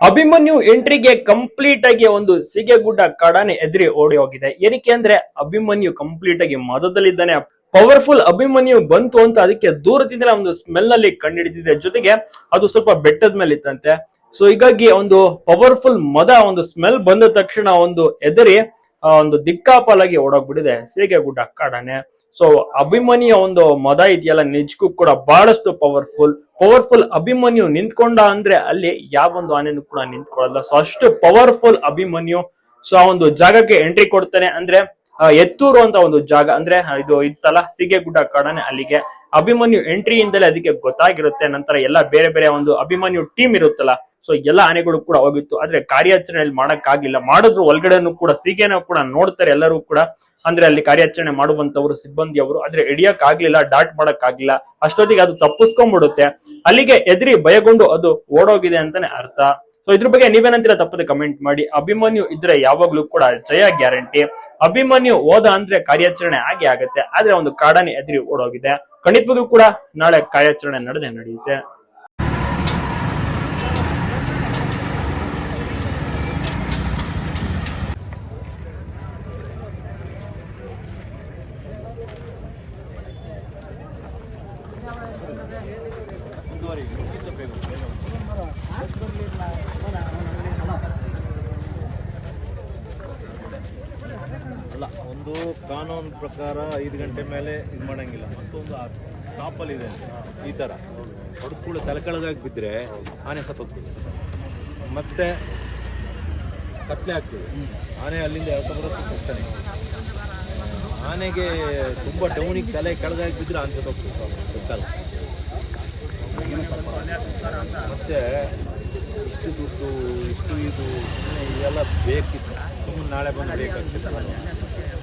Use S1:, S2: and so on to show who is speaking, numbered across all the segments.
S1: Abhimanyu ಎಂಟ್ರಿಗೆ complete ಆಗಿ ಒಂದು ಸಿಗೆಗುಡ್ಡ ಕಾಡಾನೆ ಎದುರಿ ಓಡಿ ಹೋಗಿದೆ. ಏನಕ್ಕೆ ಅಂದ್ರೆ ಅಭಿಮನ್ಯು ಕಂಪ್ಲೀಟ್ ಆಗಿ ಮದದಲ್ಲಿದ್ದಾನೆ. ಪವರ್ಫುಲ್ ಅಭಿಮನ್ಯು ಬಂತು ಅಂತ ಅದಕ್ಕೆ ದೂರದಿಂದಲೇ ಒಂದು ಸ್ಮೆಲ್ ಅಲ್ಲಿ ಕಂಡಿಡಿದಿದೆ. ಜೊತೆಗೆ ಅದು ಸ್ವಲ್ಪ ಬೆಟ್ಟದ ಮೇಲೆ ಇತ್ತಂತೆ. ಸೊ ಹೀಗಾಗಿ ಒಂದು ಪವರ್ಫುಲ್ ಮದ ಒಂದು ಸ್ಮೆಲ್ ಬಂದ ತಕ್ಷಣ ಒಂದು ಎದರಿ ಒಂದು ದಿಕ್ಕಾಪಾಲಾಗಿ ಓಡೋಗ್ಬಿಟ್ಟಿದೆ ಸಿಗೆಗುಡ್ಡ ಕಾಡಾನೆ. ಸೊ ಅಭಿಮನ್ಯ ಒಂದು ಮದ ಇದೆಯಲ್ಲ ನಿಜಕ್ಕೂ ಕೂಡ ಬಹಳಷ್ಟು ಪವರ್ಫುಲ್ ಅಭಿಮನ್ಯು ನಿಂತ್ಕೊಂಡ ಅಂದ್ರೆ ಅಲ್ಲಿ ಯಾವೊಂದು ಆನೆನೂ ಕೂಡ ನಿಂತ್ಕೊಳ್ಳಲ್ಲ. ಸೊ ಅಷ್ಟು ಪವರ್ಫುಲ್ ಅಭಿಮನ್ಯು. ಸೊ ಆ ಒಂದು ಜಾಗಕ್ಕೆ ಎಂಟ್ರಿ ಕೊಡ್ತಾನೆ. ಅಂದ್ರೆ ಎತ್ತೂರು ಅಂತ ಒಂದು ಜಾಗ, ಅಂದ್ರೆ ಇದು ಇತ್ತಲ್ಲ ಸಿಗೆಗುಡ್ಡ ಕಾಡಾನೆ, ಅಲ್ಲಿಗೆ ಅಭಿಮನ್ಯು ಎಂಟ್ರಿ ಇಂದಲೇ ಅದಕ್ಕೆ ಗೊತ್ತಾಗಿರುತ್ತೆ. ನಂತರ ಎಲ್ಲ ಬೇರೆ ಬೇರೆ ಒಂದು ಅಭಿಮನ್ಯು ಟೀಮ್ ಇರುತ್ತಲ್ಲ, ಸೊ ಎಲ್ಲ ಆನೆಗಳು ಕೂಡ ಹೋಗಿತ್ತು. ಆದ್ರೆ ಕಾರ್ಯಾಚರಣೆಯಲ್ಲಿ ಮಾಡಕ್ಕಾಗಿಲ್ಲ. ಮಾಡಿದ್ರು ಒಳಗಡೆನು ಕೂಡ ಸಿಗೆನ ಕೂಡ ನೋಡ್ತಾರೆ ಎಲ್ಲರೂ ಕೂಡ, ಅಂದ್ರೆ ಅಲ್ಲಿ ಕಾರ್ಯಾಚರಣೆ ಮಾಡುವಂತವ್ರು ಸಿಬ್ಬಂದಿಯವರು. ಆದ್ರೆ ಹಿಡಿಯಕ್ ಆಗ್ಲಿಲ್ಲ, ಡಾಟ್ ಮಾಡಕ್ ಆಗ್ಲಿಲ್ಲ. ಅಷ್ಟೊತ್ತಿಗೆ ಅದು ತಪ್ಪಿಸ್ಕೊಂಡ್ಬಿಡುತ್ತೆ. ಅಲ್ಲಿಗೆ ಎದುರಿ ಭಯಗೊಂಡು ಅದು ಓಡೋಗಿದೆ ಅಂತಾನೆ ಅರ್ಥ. ಸೊ ಇದ್ರ ಬಗ್ಗೆ ನೀವೇನಂತೀರಾ ತಪ್ಪದೆ ಕಮೆಂಟ್ ಮಾಡಿ. ಅಭಿಮನ್ಯು ಇದ್ರೆ ಯಾವಾಗ್ಲೂ ಕೂಡ ಜಯ ಗ್ಯಾರಂಟಿ. ಅಭಿಮನ್ಯು ಹೋದ ಅಂದ್ರೆ ಕಾರ್ಯಾಚರಣೆ ಆಗಿ ಆಗುತ್ತೆ. ಆದ್ರೆ ಒಂದು ಕಾಡಾನೆ ಎದುರಿ ಓಡೋಗಿದೆ. ಖಂಡಿತವಾಗ್ಲೂ ಕೂಡ ನಾಳೆ ಕಾರ್ಯಾಚರಣೆ ನಡೆಯುತ್ತೆ.
S2: ಅಲ್ಲ, ಒಂದು ಕಾನೂನು ಪ್ರಕಾರ 5 ಗಂಟೆ ಮೇಲೆ ಇದು ಮಾಡೋಂಗಿಲ್ಲ. ಮತ್ತೊಂದು ಟಾಪಲ್ಲಿ ಇದೆ ಈ ಥರ ಹೊಡೆದು ತಲೆಕೆಳಗಾಗಿ ಬಿದ್ದರೆ ಆನೆ ಸತ್ತೋಗ್ತದೆ, ಮತ್ತೆ ಕತ್ಲೆ ಆಗ್ತದೆ. ಆನೆ ಅಲ್ಲಿಂದ ಯಾವ ಬರೋದು ಕಷ್ಟನೇ. ಆನೆಗೆ ತುಂಬ ಡೌನಿಗೆ ತಲೆ ಕೆಳಗಾಗಿ ಬಿದ್ದರೆ ಆನೆ ಸತ್ತೋಗ್ತದೆ ಗೊತ್ತಲ್ಲ. ಮತ್ತು ಇಷ್ಟು ದುಡ್ಡು ಇದು ಇವೆಲ್ಲ ಬೇಕಿತ್ತು. ಸುಮ್ಮನೆ ನಾಳೆ ಬಂದು ಬೇಕಾಗ್ತಿತ್ತು.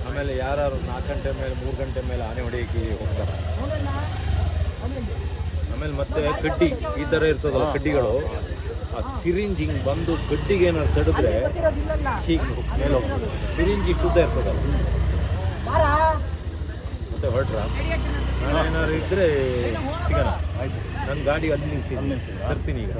S2: ಆಮೇಲೆ ಯಾರು 4 ಗಂಟೆ ಮೇಲೆ 3 ಗಂಟೆ ಮೇಲೆ ಆನೆ ಹೊಡೆಯೋಕ್ಕೆ ಹೋಗ್ತಾರೆ. ಆಮೇಲೆ ಮತ್ತೆ ಕಡ್ಡಿ ಈ ಥರ ಇರ್ತದಲ್ಲ ಕಡ್ಡಿಗಳು, ಆ ಸಿರಿಂಜ್ ಹಿಂಗೆ ಬಂದು ಕಡ್ಡಿಗೆ ಏನಾದ್ರು ತಡಿದ್ರೆ ಹೀಗೆ ಮೇಲೆ ಹೋಗ್ತದೆ. ಸಿರಿಂಜ್ ಇಷ್ಟುದ್ದ ಇರ್ತದಲ್ಲ. ಮತ್ತೆ ಹೊರಟ್ರ ನಾಳೆ ಏನಾದ್ರು ಇದ್ದರೆ ಸಿಗೋಣ. ಆಯ್ತು, ನನ್ನ ಗಾಡಿ ಅಲ್ಲಿ ನಿಲ್ಸಿ ತರ್ತೀನಿ ಈಗ.